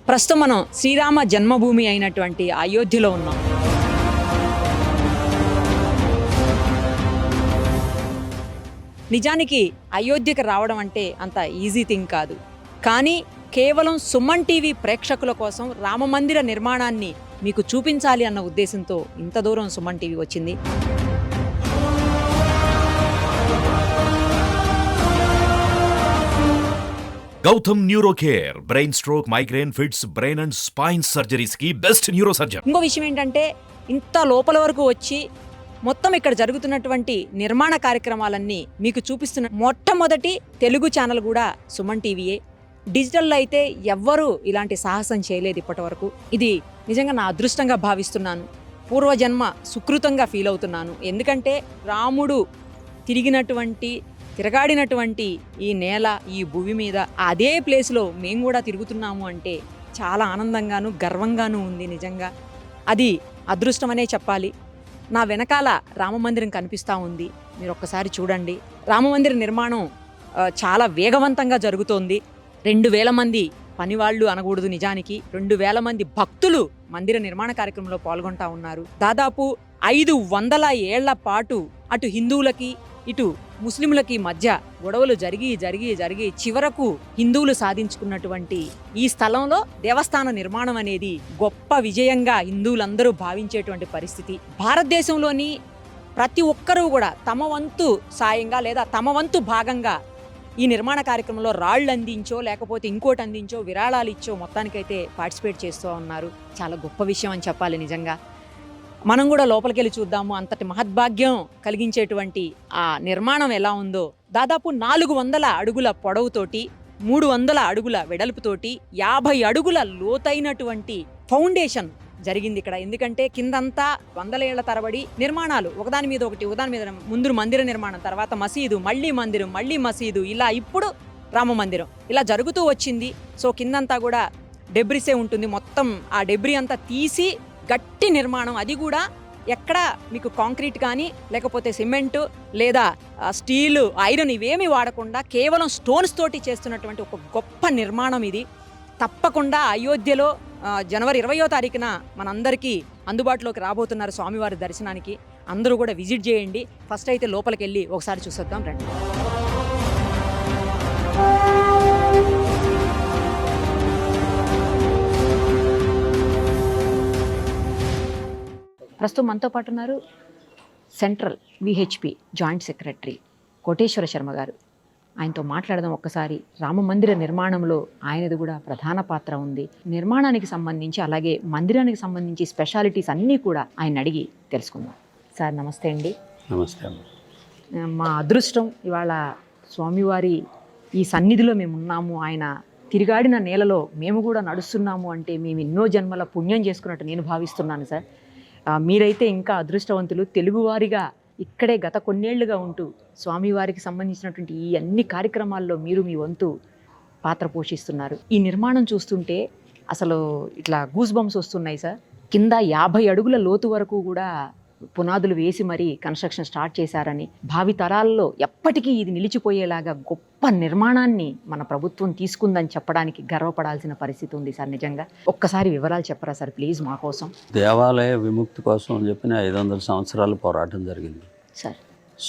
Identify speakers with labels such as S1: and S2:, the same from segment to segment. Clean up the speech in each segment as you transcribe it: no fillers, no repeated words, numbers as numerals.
S1: ప్రస్తుతం మనం శ్రీరామ జన్మభూమి అయినటువంటి అయోధ్యలో ఉన్నాం. నిజానికి అయోధ్యకి రావడం అంటే అంత ఈజీ థింగ్ కాదు. కానీ కేవలం సుమన్ టీవీ ప్రేక్షకుల కోసం రామమందిర నిర్మాణాన్ని మీకు చూపించాలి అన్న ఉద్దేశంతో ఇంత దూరం సుమన్ టీవీ వచ్చింది.
S2: Gautam neuro care, brain stroke, migraine, fits, brain and spine surgeries కి బెస్ట్ న్యూరో సర్జన్.
S1: ఇంకో విషయం ఏంటంటే ఇంత లోపల వరకు వచ్చి మొత్తం ఇక్కడ జరుగుతున్నటువంటి నిర్మాణ కార్యక్రమాలన్నీ మీకు చూపిస్తున్న మొట్టమొదటి తెలుగు ఛానల్ కూడా సుమన్ టీవీయే. డిజిటల్లో అయితే ఎవ్వరూ ఇలాంటి సాహసం చేయలేదు ఇప్పటి వరకు. ఇది నిజంగా నా అదృష్టంగా భావిస్తున్నాను, పూర్వజన్మ సుకృతంగా ఫీల్ అవుతున్నాను. ఎందుకంటే రాముడు తిరగాడినటువంటి ఈ నేల, ఈ భూమి మీద అదే ప్లేస్లో మేము కూడా తిరుగుతున్నాము అంటే చాలా ఆనందంగాను గర్వంగాను ఉంది. నిజంగా అది అదృష్టమనే చెప్పాలి. నా వెనకాల రామమందిరం కనిపిస్తూ ఉంది, మీరు ఒక్కసారి చూడండి. రామమందిర నిర్మాణం చాలా వేగవంతంగా జరుగుతోంది. 2000 మంది పనివాళ్ళు అనకూడదు, నిజానికి 2000 మంది భక్తులు మందిర నిర్మాణ కార్యక్రమంలో పాల్గొంటా ఉన్నారు. దాదాపు 500 ఏళ్ల పాటు అటు హిందువులకి ఇటు ముస్లింలకి మధ్య గొడవలు జరిగి చివరకు హిందువులు సాధించుకున్నటువంటి ఈ స్థలంలో దేవస్థాన నిర్మాణం అనేది గొప్ప విజయంగా హిందువులందరూ భావించేటువంటి పరిస్థితి. భారతదేశంలోని ప్రతి ఒక్కరూ కూడా తమ వంతు సాయంగా లేదా తమ వంతు భాగంగా ఈ నిర్మాణ కార్యక్రమంలో రాళ్ళు అందించో లేకపోతే ఇంకోటి అందించో విరాళాలు ఇచ్చో మొత్తానికైతే పార్టిసిపేట్ చేస్తూ ఉన్నారు. చాలా గొప్ప విషయం అని చెప్పాలి. నిజంగా మనం కూడా లోపలికి వెళ్ళి చూద్దాము. అంతటి మహద్భాగ్యం కలిగించేటువంటి ఆ నిర్మాణం ఎలా ఉందో. దాదాపు 400 అడుగుల పొడవుతోటి 300 అడుగుల వెడల్పుతోటి 50 అడుగుల లోతైనటువంటి ఫౌండేషన్ జరిగింది ఇక్కడ. ఎందుకంటే కిందంతా 100 ఏళ్ల తరబడి నిర్మాణాలు ఒకదాని మీద ముందు మందిర నిర్మాణం, తర్వాత మసీదు, మళ్ళీ మందిరం, మళ్ళీ మసీదు, ఇలా ఇప్పుడు రామ మందిరం ఇలా జరుగుతూ వచ్చింది. సో కిందంతా కూడా డెబ్రిసే ఉంటుంది. మొత్తం ఆ డెబ్రి అంతా తీసి గట్టి నిర్మాణం, అది కూడా ఎక్కడ మీకు కాంక్రీట్ కానీ లేకపోతే సిమెంటు లేదా స్టీలు, ఐరన్ ఇవేమీ వాడకుండా కేవలం స్టోన్స్ తోటి చేస్తున్నటువంటి ఒక గొప్ప నిర్మాణం ఇది. తప్పకుండా అయోధ్యలో జనవరి 20వ తారీఖున మనందరికీ అందుబాటులోకి రాబోతున్నారు స్వామివారి దర్శనానికి. అందరూ కూడా విజిట్ చేయండి. ఫస్ట్ అయితే లోపలికి వెళ్ళి ఒకసారి చూసొద్దాం రండి. ప్రస్తుతం మనతో పాటు ఉన్నారు central VHP joint secretary Koteswara Sharma గారు. ఆయనతో మాట్లాడదాం ఒక్కసారి. రామమందిర నిర్మాణంలో ఆయనది కూడా ప్రధాన పాత్ర ఉంది. నిర్మాణానికి సంబంధించి అలాగే మందిరానికి సంబంధించి స్పెషాలిటీస్ అన్నీ కూడా ఆయన అడిగి తెలుసుకుందాం. సార్ నమస్తే అండి.
S3: నమస్తే.
S1: మా అదృష్టం ఇవాళ స్వామివారి ఈ సన్నిధిలో మేము ఉన్నాము. ఆయన తిరిగాడిన నేలలో మేము కూడా నడుస్తున్నాము అంటే మేము ఎన్నో జన్మల పుణ్యం చేసుకున్నట్టు నేను భావిస్తున్నాను సార్. మీరైతే ఇంకా అదృష్టవంతులు. తెలుగువారిగా ఇక్కడే గత కొన్నేళ్లుగా ఉంటూ స్వామివారికి సంబంధించినటువంటి ఈ అన్ని కార్యక్రమాల్లో మీరు మీ వంతు పాత్ర పోషిస్తున్నారు. ఈ నిర్మాణం చూస్తుంటే అసలు ఇట్లా గూస్ బంప్స్ వస్తున్నాయి సార్. కింద 50 అడుగుల లోతు వరకు కూడా పునాదులు వేసి మరీ కన్స్ట్రక్షన్ స్టార్ట్ చేశారని, భావి తరాల్లో ఎప్పటికీ ఇది నిలిచిపోయేలాగా గొప్ప నిర్మాణాన్ని మన ప్రభుత్వం తీసుకుందని చెప్పడానికి గర్వపడాల్సిన పరిస్థితి ఉంది సార్. నిజంగా ఒక్కసారి వివరాలు చెప్పరా సార్ ప్లీజ్ మా కోసం.
S3: దేవాలయ విముక్తి కోసం అని చెప్పిన 500 సంవత్సరాల పోరాటం జరిగింది
S1: సార్.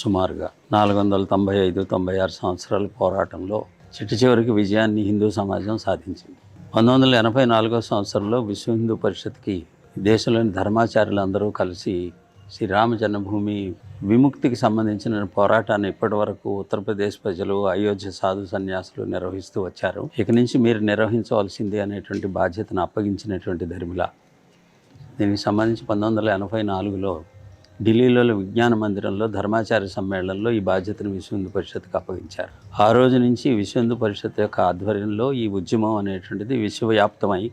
S3: సుమారుగా 495-96 సంవత్సరాల పోరాటంలో చివరికి విజయాన్ని హిందూ సమాజం సాధించింది. 1984 సంవత్సరంలో విశ్వ హిందూ పరిషత్కి దేశంలోని ధర్మాచార్యులు అందరూ కలిసి శ్రీరామ జన్మభూమి విముక్తికి సంబంధించిన పోరాటాన్ని ఇప్పటి వరకు ఉత్తరప్రదేశ్ ప్రజలు, అయోధ్య సాధు సన్యాసులు నిర్వహిస్తూ వచ్చారు. ఇక నుంచి మీరు నిర్వహించవలసింది అనేటువంటి బాధ్యతను అప్పగించినటువంటి ధర్మిల. దీనికి సంబంధించి 1984లో ఢిల్లీలో విజ్ఞాన మందిరంలో ధర్మాచార్య సమ్మేళనంలో ఈ బాధ్యతను విశ్వ హిందూ పరిషత్కి అప్పగించారు. ఆ రోజు నుంచి విశ్వ హిందూ పరిషత్ యొక్క ఆధ్వర్యంలో ఈ ఉద్యమం అనేటువంటిది విశ్వవ్యాప్తమై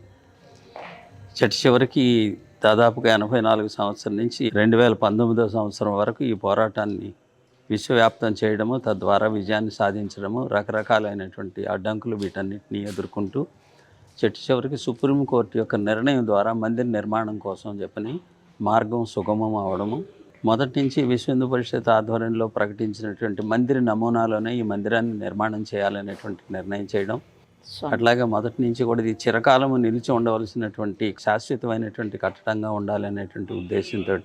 S3: చివరికి దాదాపుగా 84 సంవత్సరం నుంచి 2019 సంవత్సరం వరకు ఈ పోరాటాన్ని విశ్వవ్యాప్తం చేయడము, తద్వారా విజయాన్ని సాధించడము, రకరకాలైనటువంటి అడ్డంకులు వీటన్నిటిని ఎదుర్కొంటూ చివరికి సుప్రీంకోర్టు యొక్క నిర్ణయం ద్వారా మందిర నిర్మాణం కోసం చెప్పని మార్గం సుగమం అవడము, మొదటి నుంచి విశ్వ హిందూ పరిషత్ ఆధ్వర్యంలో ప్రకటించినటువంటి మందిర నమూనాలోనే ఈ మందిరాన్ని నిర్మాణం చేయాలనేటువంటి నిర్ణయం చేయడం, అట్లాగే మొదటి నుంచి కూడా ఇది చిరకాలము నిలిచి ఉండవలసినటువంటి శాశ్వతమైనటువంటి కట్టడంగా ఉండాలనేటువంటి ఉద్దేశంతో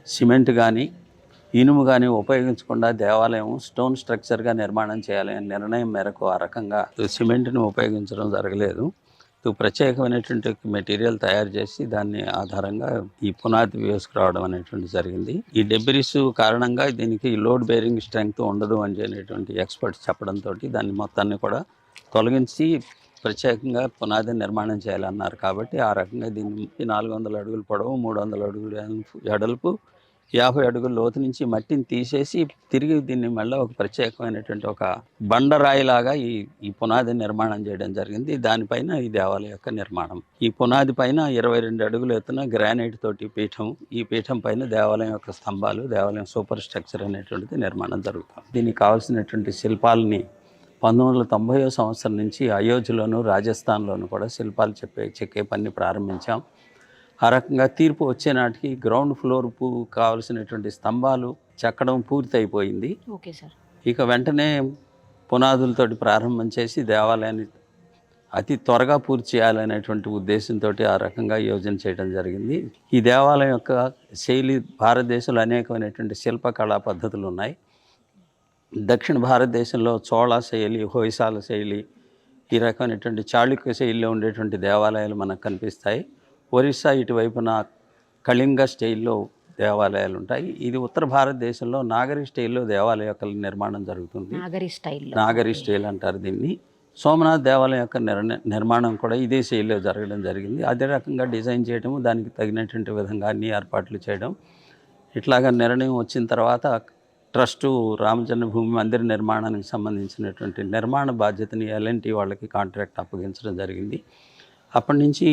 S3: సిమెంట్ కానీ ఇనుము కానీ ఉపయోగించకుండా దేవాలయం స్టోన్ స్ట్రక్చర్గా నిర్మాణం చేయాలనే నిర్ణయం మేరకు ఆ రకంగా సిమెంట్ని ఉపయోగించడం జరగలేదు. ప్రత్యేకమైనటువంటి మెటీరియల్ తయారు చేసి దాన్ని ఆధారంగా ఈ పునాది వేసుకురావడం అనేటువంటి జరిగింది. ఈ డెబ్రిస్ కారణంగా దీనికి లోడ్ బేరింగ్ స్ట్రెంగ్త్ ఉండదు అని అనేటువంటి ఎక్స్పర్ట్స్ చెప్పడంతో దాన్ని మొత్తాన్ని కూడా తొలగించి ప్రత్యేకంగా పునాది నిర్మాణం చేయాలన్నారు. కాబట్టి ఆ రకంగా దీనికి 400 అడుగులు పొడవు, 300 అడుగులు ఎడల్పు, 50 అడుగుల లోతు నుంచి మట్టిని తీసేసి తిరిగి దీన్ని మళ్ళీ ఒక ప్రత్యేకమైనటువంటి ఒక బండరాయిలాగా ఈ పునాది నిర్మాణం చేయడం జరిగింది. దానిపైన ఈ దేవాలయం యొక్క నిర్మాణం. ఈ పునాది పైన 22 అడుగులు ఎత్తున గ్రానైట్ తోటి పీఠం, ఈ పీఠం పైన దేవాలయం యొక్క స్తంభాలు, దేవాలయం సూపర్ స్ట్రక్చర్ అనేటువంటిది నిర్మాణం జరుగుతుంది. దీనికి కావాల్సినటువంటి శిల్పాలని 1990 సంవత్సరం నుంచి అయోధ్యలోను, రాజస్థాన్లోను కూడా శిల్పాలు చెక్కే పని ప్రారంభించాం. ఆ రకంగా తీర్పు వచ్చే నాటికి గ్రౌండ్ ఫ్లోర్ కావలసినటువంటి స్తంభాలు చెక్కడం పూర్తి అయిపోయింది.
S1: Okay sir.
S3: ఇక వెంటనే పునాదులతోటి ప్రారంభం చేసి దేవాలయాన్ని అతి త్వరగా పూర్తి చేయాలనేటువంటి ఉద్దేశంతో ఆ రకంగా యోజన చేయడం జరిగింది. ఈ దేవాలయం యొక్క శైలి భారతదేశంలో అనేకమైనటువంటి శిల్పకళా పద్ధతులు ఉన్నాయి. దక్షిణ భారతదేశంలో చోళ శైలి, హొయసాల శైలి, ఈ రకమైనటువంటి చాళుక్య శైలిలో ఉండేటువంటి దేవాలయాలు మనకు కనిపిస్తాయి. ఒరిస్సా ఇటువైపున కళింగ స్టైల్లో దేవాలయాలు ఉంటాయి. ఇది ఉత్తర భారతదేశంలో నాగరి స్టైల్లో దేవాలయ యొక్క నిర్మాణం జరుగుతుంది. నాగరి స్టైల్ అంటారు దీన్ని. సోమనాథ్ దేవాలయం యొక్క నిర్మాణం కూడా ఇదే శైలిలో జరగడం జరిగింది. అదే రకంగా డిజైన్ చేయడం, దానికి తగినటువంటి విధంగా అన్ని ఏర్పాట్లు చేయడం. ఇట్లాగా నిర్ణయం వచ్చిన తర్వాత ట్రస్టు రామజన్మభూమి మందిర నిర్మాణానికి సంబంధించినటువంటి నిర్మాణ బాధ్యతని ఎల్ఎన్టీ వాళ్ళకి కాంట్రాక్ట్ అప్పగించడం జరిగింది. అప్పటి నుంచి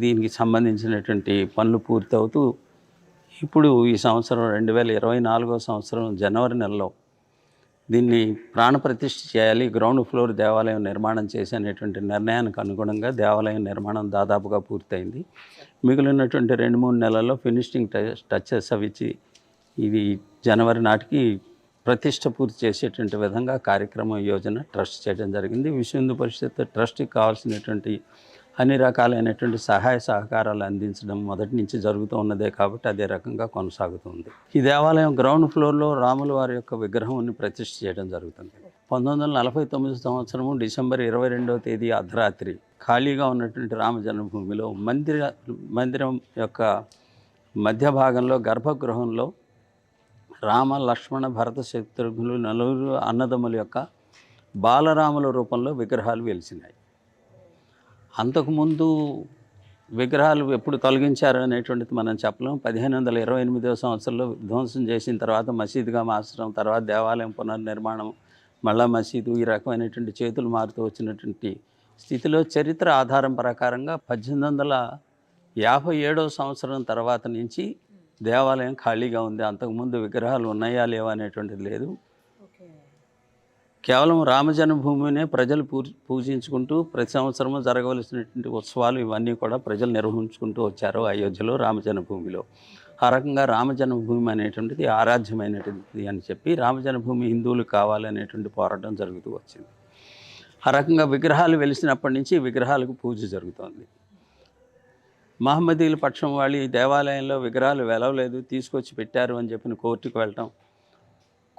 S3: దీనికి సంబంధించినటువంటి పనులు పూర్తవుతూ ఇప్పుడు ఈ సంవత్సరం 2024 సంవత్సరం జనవరి నెలలో దీన్ని ప్రాణప్రతిష్ఠ చేయాలి, గ్రౌండ్ ఫ్లోర్ దేవాలయం నిర్మాణం చేసి అనేటువంటి నిర్ణయానికి అనుగుణంగా దేవాలయం నిర్మాణం దాదాపుగా పూర్తయింది. మిగిలినటువంటి 2-3 నెలల్లో ఫినిషింగ్ టచెస్ అవి ఇచ్చి ఇది జనవరి నాటికి ప్రతిష్ట పూర్తి చేసేటువంటి విధంగా కార్యక్రమం యోజన ట్రస్ట్ చేయడం జరిగింది. విశ్వ హిందూ పరిషత్ ట్రస్ట్కి కావాల్సినటువంటి అన్ని రకాలైనటువంటి సహాయ సహకారాలు అందించడం మొదటి నుంచి జరుగుతూ ఉన్నదే కాబట్టి అదే రకంగా కొనసాగుతుంది. ఈ దేవాలయం గ్రౌండ్ ఫ్లోర్లో రాముల వారి యొక్క విగ్రహంని ప్రతిష్ఠ చేయడం జరుగుతుంది. 1949 సంవత్సరము డిసెంబర్ 22వ తేదీ అర్ధరాత్రి ఖాళీగా ఉన్నటువంటి రామ జన్మభూమిలో మందిరం యొక్క మధ్య భాగంలో గర్భగృహంలో రామ, లక్ష్మణ, భరత, శత్రుఘ్నులు నలుగురు అన్నదమ్ముల యొక్క బాలరాముల రూపంలో విగ్రహాలు వెలిసినాయి. అంతకుముందు విగ్రహాలు ఎప్పుడు తొలగించారు అనేటువంటిది మనం చెప్పలేం. 1528 సంవత్సరంలో ధ్వంసం చేసిన తర్వాత మసీదుగా మార్చడం, తర్వాత దేవాలయం పునర్నిర్మాణం, మళ్ళా మసీదు, ఈ రకమైనటువంటి చేతులు మారుతూ వచ్చినటువంటి స్థితిలో చరిత్ర ఆధారం ప్రకారంగా 1857 సంవత్సరం తర్వాత నుంచి దేవాలయం ఖాళీగా ఉంది. అంతకుముందు విగ్రహాలు ఉన్నాయా లేవా అనేటువంటిది లేదు. కేవలం రామజన్మభూమినే ప్రజలు పూజించుకుంటూ ప్రతి సంవత్సరము జరగవలసినటువంటి ఉత్సవాలు ఇవన్నీ కూడా ప్రజలు నిర్వహించుకుంటూ వచ్చారు అయోధ్యలో రామజన్మభూమిలో. ఆ రకంగా రామజన్మభూమి అనేటువంటిది ఆరాధ్యమైనటువంటిది అని చెప్పి రామజన్మభూమి హిందువులు కావాలనేటువంటి పోరాటం జరుగుతూ వచ్చింది. ఆ రకంగా విగ్రహాలు వెలిసినప్పటి నుంచి విగ్రహాలకు పూజ జరుగుతోంది. మహమ్మదీల పక్షం వాళ్ళు ఈ దేవాలయంలో విగ్రహాలు వెలవలేదు, తీసుకొచ్చి పెట్టారు అని చెప్పిన కోర్టుకు వెళ్ళటం,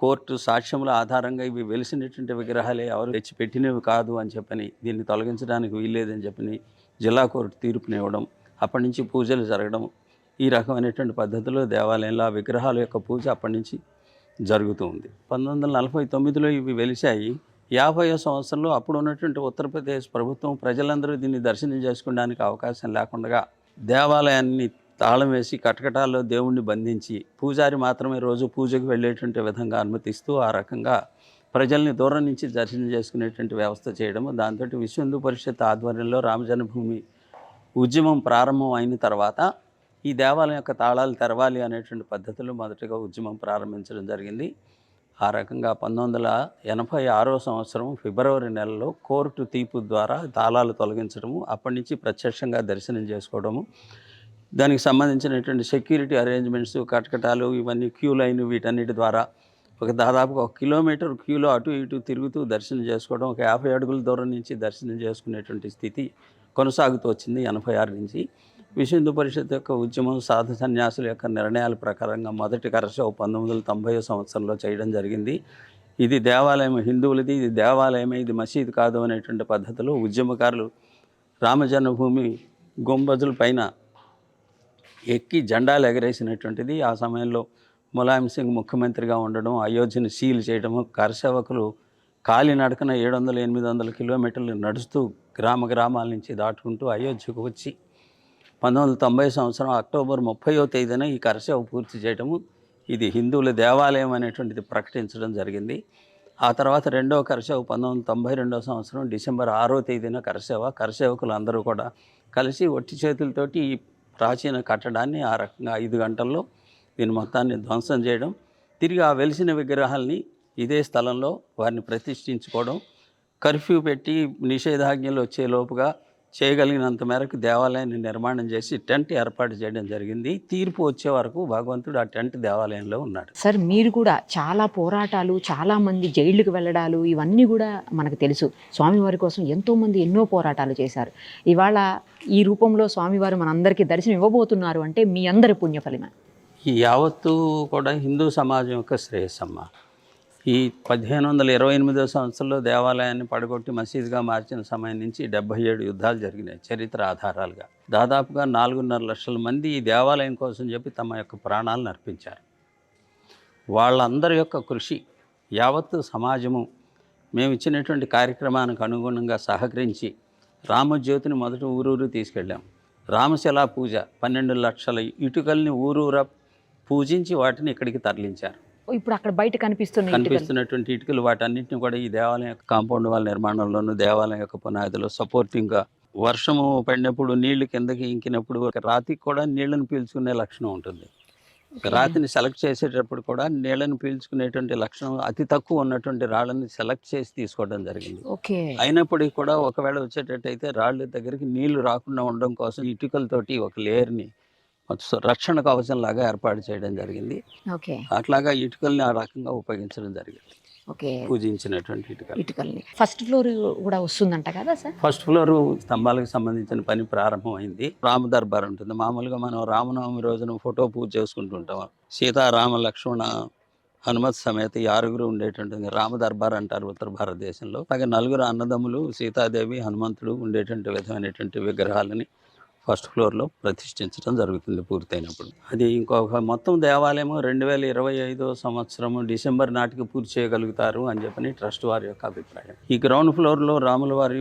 S3: కోర్టు సాక్ష్యముల ఆధారంగా ఇవి వెలిసినటువంటి విగ్రహాలే, ఎవరు తెచ్చి పెట్టినవి కాదు అని చెప్పని, దీన్ని తొలగించడానికి వీల్లేదని చెప్పని జిల్లా కోర్టు తీర్పునివ్వడం, అప్పటి నుంచి పూజలు జరగడం, ఈ రకమైనటువంటి పద్ధతిలో దేవాలయంలో ఆ విగ్రహాల యొక్క పూజ అప్పటి నుంచి జరుగుతూ ఉంది. 1949లో ఇవి వెలిశాయి. 50వ సంవత్సరంలో అప్పుడు ఉన్నటువంటి ఉత్తరప్రదేశ్ ప్రభుత్వం ప్రజలందరూ దీన్ని దర్శనం చేసుకోవడానికి అవకాశం లేకుండా దేవాలయాన్ని తాళం వేసి కటకటాల్లో దేవుణ్ణి బంధించి పూజారి మాత్రమే రోజు పూజకు వెళ్ళేటువంటి విధంగా అనుమతిస్తూ ఆ రకంగా ప్రజల్ని దూరం నుంచి దర్శనం చేసుకునేటువంటి వ్యవస్థ చేయడము. దాంతో విశ్వ హిందూ పరిషత్ ఆధ్వర్యంలో రామజన్మభూమి ఉద్యమం ప్రారంభం అయిన తర్వాత ఈ దేవాలయం యొక్క తాళాలు తెరవాలి అనేటువంటి పద్ధతిలో మొదటగా ఉద్యమం ప్రారంభించడం జరిగింది. ఆ రకంగా 1986 సంవత్సరం ఫిబ్రవరి నెలలో కోర్టు తీర్పు ద్వారా తాళాలు తొలగించడము, అప్పటి నుంచి ప్రత్యక్షంగా దర్శనం చేసుకోవడము, దానికి సంబంధించినటువంటి సెక్యూరిటీ అరేంజ్మెంట్స్, కటకటాలు, ఇవన్నీ క్యూ లైన్, వీటన్నిటి ద్వారా దాదాపుగా 1 కిలోమీటర్ క్యూలో అటు ఇటు తిరుగుతూ దర్శనం చేసుకోవడం, ఒక 50 అడుగుల దూరం నుంచి దర్శనం చేసుకునేటువంటి స్థితి కొనసాగుతూ వచ్చింది 86 నుంచి. విశ్వ హిందూ పరిషత్ యొక్క ఉద్యమం, సాధు సన్యాసుల యొక్క నిర్ణయాల ప్రకారంగా మొదటి కరసేవ 1990 సంవత్సరంలో చేయడం జరిగింది. ఇది దేవాలయం హిందువులది, ఇది దేవాలయమే, ఇది మసీదు కాదు అనేటువంటి పద్ధతిలో ఉద్యమకారులు రామజన్మభూమి గుంబజుల పైన ఎక్కి జెండాలు ఎగరేసినటువంటిది. ఆ సమయంలో ములాయం సింగ్ ముఖ్యమంత్రిగా ఉండడం, అయోధ్యను సీల్ చేయడము, కరసేవకులు కాలినడకన 700-800 కిలోమీటర్లు నడుస్తూ గ్రామాల నుంచి దాటుకుంటూ అయోధ్యకు వచ్చి 1990 సంవత్సరం అక్టోబర్ 30వ తేదీన ఈ కరసేవ పూర్తి చేయడము, ఇది హిందువుల దేవాలయం అనేటువంటిది ప్రకటించడం జరిగింది. ఆ తర్వాత రెండవ కరసేవ 1992 సంవత్సరం డిసెంబర్ 6వ తేదీన కరసేవకులు అందరూ కూడా కలిసి ఒట్టి చేతులతోటి ఈ ప్రాచీన కట్టడాన్ని ఆ రకంగా 5 గంటల్లో దీని మొత్తాన్ని ధ్వంసం చేయడం, తిరిగి ఆ వెలిసిన విగ్రహాల్ని ఇదే స్థలంలో వారిని ప్రతిష్ఠించుకోవడం, కర్ఫ్యూ పెట్టి నిషేధాజ్ఞలు వచ్చే లోపుగా చేయగలిగినంత మేరకు దేవాలయాన్ని నిర్మాణం చేసి టెంట్ ఏర్పాటు చేయడం జరిగింది. తీర్పు వచ్చే వరకు భగవంతుడు ఆ టెంట్ దేవాలయంలో ఉన్నాడు.
S1: సార్ మీరు కూడా చాలా పోరాటాలు, చాలా మంది జైళ్ళకు వెళ్ళడాలు ఇవన్నీ కూడా మనకు తెలుసు. స్వామివారి కోసం ఎంతోమంది ఎన్నో పోరాటాలు చేశారు. ఇవాళ ఈ రూపంలో స్వామివారు మనందరికీ దర్శనం ఇవ్వబోతున్నారు అంటే మీ అందరి పుణ్యఫలమే.
S3: ఈ యావత్తు కూడా హిందూ సమాజం యొక్క శ్రేయస్సమ్మ. ఈ 1528 సంవత్సరంలో దేవాలయాన్ని పడగొట్టి మసీదుగా మార్చిన సమయం నుంచి 77 యుద్ధాలు జరిగినాయి చరిత్ర ఆధారాలుగా. దాదాపుగా 4.5 లక్షల మంది ఈ దేవాలయం కోసం చెప్పి తమ యొక్క ప్రాణాలను అర్పించారు. వాళ్ళందరి యొక్క కృషి యావత్తు సమాజము మేము ఇచ్చినటువంటి కార్యక్రమానికి అనుగుణంగా సహకరించి రామజ్యోతిని మొదట ఊరూరు తీసుకెళ్ళాం. రామశిలా పూజ 12 లక్షల ఇటుకల్ని ఊరూరా పూజించి వాటిని ఇక్కడికి తరలించారు.
S1: ఇప్పుడు అక్కడ బయట
S3: కనిపిస్తున్నటువంటి ఇటుకలు వాటన్నిటిని కూడా ఈ దేవాలయం యొక్క కాంపౌండ్ వాళ్ళ నిర్మాణంలోనూ, దేవాలయం యొక్క పునాదిలో సపోర్టింగ్గా, వర్షము పడినప్పుడు నీళ్లు కిందకి ఇంకినప్పుడు రాతికి కూడా నీళ్లను పీల్చుకునే లక్షణం ఉంటుంది. రాతిని సెలెక్ట్ చేసేటప్పుడు కూడా నీళ్లను పీల్చుకునేటువంటి లక్షణం అతి తక్కువ ఉన్నటువంటి రాళ్ళని సెలెక్ట్ చేసి తీసుకోవడం జరిగింది. అయినప్పటికీ కూడా ఒకవేళ వచ్చేటట్టయితే రాళ్ళ దగ్గరికి నీళ్లు రాకుండా ఉండడం కోసం ఇటుకలతోటి ఒక లేయర్ని రక్షణ కవచం లాగా ఏర్పాటు చేయడం జరిగింది. అట్లాగా ఇటుకల్ని ఆ రకంగా ఉపయోగించడం జరిగింది. పూజించినటువంటి
S1: ఇటుకల్ని. ఫస్ట్ ఫ్లోర్ కూడా వస్తుందంట కదా సార్?
S3: ఫస్ట్ ఫ్లోర్ స్తంభాలకు సంబంధించిన పని ప్రారంభమైంది. రామ దర్బార్ ఉంటుంది. మామూలుగా మనం రామనవమి రోజున ఫోటో పూజ చేసుకుంటుంటాం. సీతారామ లక్ష్మణ హనుమత్ సమేత 6 ఉండేటువంటి రామ దర్బార్ అంటారు ఉత్తర భారతదేశంలో. అలాగే 4 అన్నదమ్ములు, సీతాదేవి, హనుమంతుడు ఉండేటువంటి విధమైనటువంటి విగ్రహాలని ఫస్ట్ ఫ్లోర్లో ప్రతిష్ఠించడం జరుగుతుంది పూర్తయినప్పుడు. అది ఇంకొక మొత్తం దేవాలయము 2025 సంవత్సరము డిసెంబర్ నాటికి పూర్తి చేయగలుగుతారు అని చెప్పని ట్రస్ట్ వారి యొక్క అభిప్రాయం. ఈ గ్రౌండ్ ఫ్లోర్లో రాముల వారి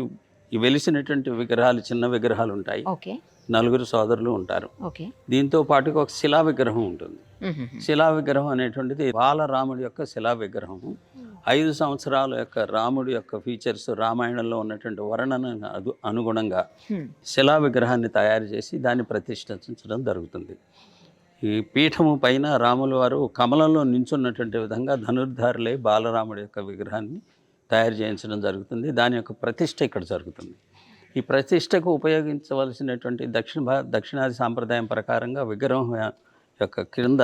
S3: వెలిసినటువంటి విగ్రహాలు, చిన్న విగ్రహాలు ఉంటాయి. 4 సోదరులు ఉంటారు. దీంతో పాటుగా ఒక శిలా విగ్రహం ఉంటుంది. శిలా విగ్రహం అనేటువంటిది బాలరాముడి యొక్క శిలా విగ్రహం. 5 సంవత్సరాల యొక్క రాముడి యొక్క ఫీచర్స్ రామాయణంలో ఉన్నటువంటి వర్ణన అనుగుణంగా శిలా విగ్రహాన్ని తయారు చేసి దాన్ని ప్రతిష్ఠించడం జరుగుతుంది. ఈ పీఠము పైన రాముల వారు కమలంలో నించున్నటువంటి విధంగా ధనుర్ధారులై బాలరాముడి యొక్క విగ్రహాన్ని తయారు చేయించడం జరుగుతుంది. దాని యొక్క ప్రతిష్ఠ ఇక్కడ జరుగుతుంది. ఈ ప్రతిష్టకు ఉపయోగించవలసినటువంటి దక్షిణాది సాంప్రదాయం ప్రకారంగా విగ్రహం యొక్క క్రింద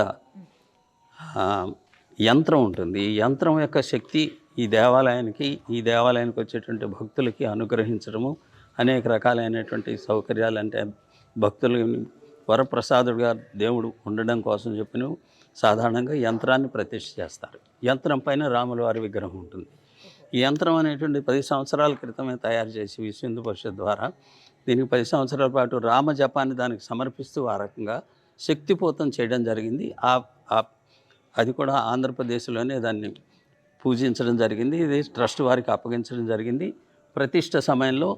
S3: యంత్రం ఉంటుంది. ఈ యంత్రం యొక్క శక్తి ఈ దేవాలయానికి వచ్చేటువంటి భక్తులకి అనుగ్రహించడము, అనేక రకాలైనటువంటి సౌకర్యాలు, అంటే భక్తులు వరప్రసాదుడుగా దేవుడు ఉండడం కోసం చెప్పిన సాధారణంగా యంత్రాన్ని ప్రతిష్ఠ చేస్తారు. యంత్రం పైన రాముల వారి విగ్రహం ఉంటుంది. ఈ యంత్రం అనేటువంటి 10 సంవత్సరాల క్రితమే తయారు చేసి విశ్వ హిందూ పరిషత్ ద్వారా దీనికి 10 సంవత్సరాల పాటు రామ జపాన్ని దానికి సమర్పిస్తూ ఆ రకంగా శక్తిపోతం చేయడం జరిగింది. అది కూడా ఆంధ్రప్రదేశ్లోనే దాన్ని పూజించడం జరిగింది. ఇది ట్రస్ట్ వారికి అప్పగించడం జరిగింది. ప్రతిష్ఠ సమయంలో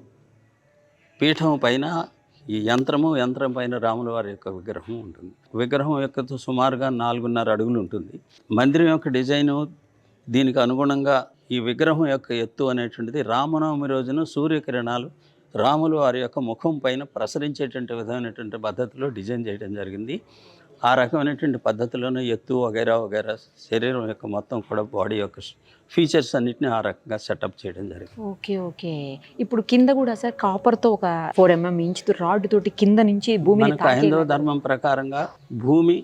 S3: పీఠం పైన ఈ యంత్రం పైన రాముల వారి యొక్క విగ్రహం ఉంటుంది. విగ్రహం యొక్క సుమారుగా 4.5 అడుగులు ఉంటుంది. మందిరం యొక్క డిజైను దీనికి అనుగుణంగా ఈ విగ్రహం యొక్క ఎత్తు అనేటువంటిది రామనవమి రోజున సూర్యకిరణాలు రాములు వారి యొక్క ముఖం పైన ప్రసరించేటువంటి విధమైనటువంటి పద్ధతిలో డిజైన్ చేయడం జరిగింది. ఆ రకమైనటువంటి పద్ధతిలోనే ఎత్తు వగైరా శరీరం యొక్క మొత్తం కూడా బాడీ యొక్క ఫీచర్స్ అన్నిటిని ఆ రకంగా సెటప్ చేయడం జరిగింది.
S1: ఓకే. ఇప్పుడు కింద కూడా సార్ కాపర్తో ఒక 4 mm ఇంచు రాడ్ తోటి కింద నుంచి భూమిని
S3: హైందవ ధర్మం ప్రకారంగా భూమి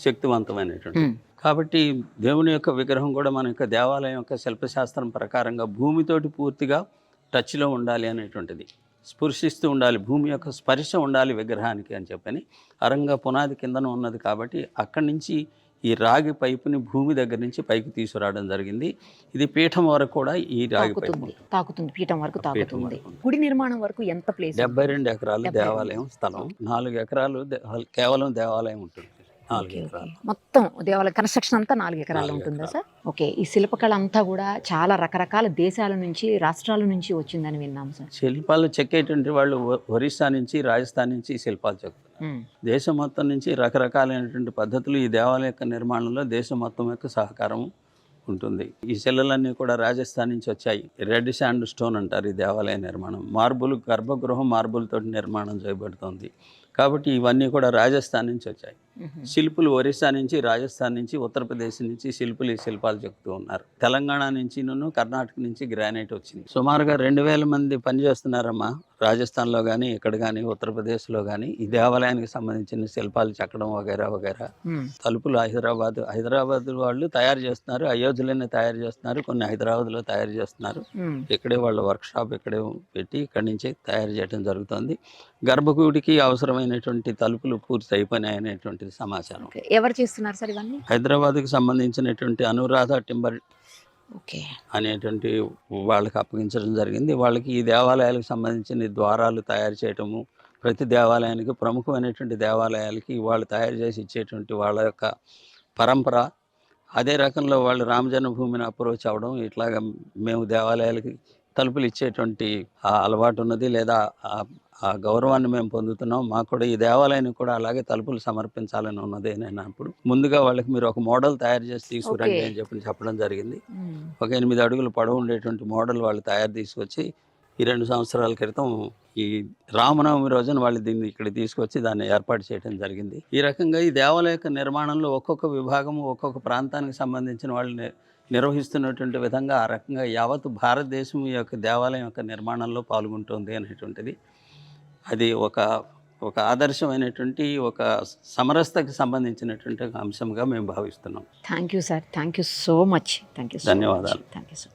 S3: శక్తివంతమైనటువంటి కాబట్టి దేవుని యొక్క విగ్రహం కూడా మన యొక్క దేవాలయం యొక్క శిల్పశాస్త్రం ప్రకారంగా భూమితోటి పూర్తిగా టచ్లో ఉండాలి అనేటువంటిది, స్పృశిస్తూ ఉండాలి, భూమి యొక్క స్పర్శ ఉండాలి విగ్రహానికి అని చెప్పని అరంగా పునాది కిందన ఉన్నది. కాబట్టి అక్కడి నుంచి ఈ రాగి పైపుని భూమి దగ్గర నుంచి పైకి తీసుకురావడం జరిగింది. ఇది పీఠం వరకు కూడా ఈ రాగి పైపు
S1: తాకుతుంది, పీఠం వరకు
S3: పీఠం
S1: తాకుతుంది.
S3: వరకు ఉంది.
S1: గుడి నిర్మాణం వరకు ఎంత ప్లేస్?
S3: 72 ఎకరాలు
S1: 72
S3: దేవాలయం స్థలం, 4 ఎకరాలు కేవలం దేవాలయం ఉంటుంది. 4 ఎకరాలు
S1: మొత్తం దేవాలయ కన్స్ట్రక్షన్ అంతా 4 ఎకరాలు
S3: 4
S1: ఉంటుందా
S3: ఎకరాలు.
S1: సార్? ఓకే. ఈ శిల్పకళ అంతా కూడా చాలా రకరకాల దేశాల నుంచి, రాష్ట్రాల నుంచి వచ్చిందని విన్నాం సార్.
S3: శిల్పాలు చెక్కేటువంటి వాళ్ళు ఒరిస్సా నుంచి, రాజస్థాన్ నుంచి ఈ శిల్పాలు చెక్కుతారు. దేశం మొత్తం నుంచి రకరకాలైనటువంటి పద్ధతులు ఈ దేవాలయ యొక్క నిర్మాణంలో దేశం మొత్తం యొక్క సహకారం ఉంటుంది. ఈ శిలలన్నీ కూడా రాజస్థాన్ నుంచి వచ్చాయి. రెడ్ శాండ్ స్టోన్ అంటారు ఈ దేవాలయ నిర్మాణం. మార్బుల్, గర్భగృహం మార్బుల్ తోటి నిర్మాణం చేయబడుతుంది. కాబట్టి ఇవన్నీ కూడా రాజస్థాన్ నుంచి వచ్చాయి. శిల్పులు ఒరిస్సా నుంచి, రాజస్థాన్ నుంచి, ఉత్తరప్రదేశ్ నుంచి శిల్పులు ఈ శిల్పాలు చెక్కుతూ ఉన్నారు. తెలంగాణ నుంచి, కర్ణాటక నుంచి గ్రానైట్ వచ్చింది. సుమారుగా 2000 మంది పనిచేస్తున్నారమ్మా. రాజస్థాన్లో కానీ, ఇక్కడ కానీ, ఉత్తరప్రదేశ్లో కానీ ఈ దేవాలయానికి సంబంధించిన శిల్పాలు చెక్కడం వగైరా వగైరా. తలుపులు హైదరాబాద్ వాళ్ళు తయారు చేస్తున్నారు, అయోధ్యలోనే తయారు చేస్తున్నారు, కొన్ని హైదరాబాద్లో తయారు చేస్తున్నారు. ఇక్కడే వాళ్ళ వర్క్షాప్ ఇక్కడే పెట్టి ఇక్కడి నుంచి తయారు చేయడం జరుగుతుంది. గర్భగుడికి అవసరమైనటువంటి తలుపులు పూర్తి అయిపోయినాయి అనేటువంటిది సమాచారం.
S1: ఎవరు చేస్తున్నారు సార్ ఇవన్నీ?
S3: హైదరాబాద్కి సంబంధించినటువంటి అనురాధ టింబర్
S1: ఓకే
S3: అనేటువంటి వాళ్ళకి అప్పగించడం జరిగింది. వాళ్ళకి ఈ దేవాలయాలకు సంబంధించిన ద్వారాలు తయారు చేయటము, ప్రతి దేవాలయానికి ప్రముఖమైనటువంటి దేవాలయాలకి వాళ్ళు తయారు చేసి ఇచ్చేటువంటి వాళ్ళ యొక్క పరంపర. అదే రకంలో వాళ్ళు రామ జన్మభూమిని అప్రోచ్ అవ్వడం, ఇట్లాగా మేము దేవాలయాలకి తలుపులు ఇచ్చేటువంటి ఆ అలవాటు ఉన్నది, లేదా ఆ గౌరవాన్ని మేము పొందుతున్నాం. మాకు కూడా ఈ దేవాలయానికి కూడా అలాగే తలుపులు సమర్పించాలని ఉన్నది నేను అప్పుడు ముందుగా వాళ్ళకి మీరు ఒక మోడల్ తయారు చేసి తీసుకురండి అని చెప్పడం జరిగింది. ఒక 8 అడుగులు పొడవు ఉండేటువంటి మోడల్ వాళ్ళు తయారు తీసుకొచ్చి ఈ 2 సంవత్సరాల క్రితం ఈ రామనవమి రోజున వాళ్ళు దీన్ని ఇక్కడ తీసుకొచ్చి దాన్ని ఏర్పాటు చేయడం జరిగింది. ఈ రకంగా ఈ దేవాలయ యొక్క నిర్మాణంలో ఒక్కొక్క విభాగము ఒక్కొక్క ప్రాంతానికి సంబంధించిన వాళ్ళు నిర్వహిస్తున్నటువంటి విధంగా ఆ రకంగా యావత్ భారతదేశం ఈ యొక్క దేవాలయం యొక్క నిర్మాణంలో పాల్గొంటుంది అనేటువంటిది అది ఒక ఆదర్శమైనటువంటి ఒక సమరసతకి సంబంధించినటువంటి అంశంగా మేము భావిస్తున్నాం.
S1: Thank you sir, thank you so much. Thank you,
S3: ధన్యవాదాలు.
S1: Thank you sir.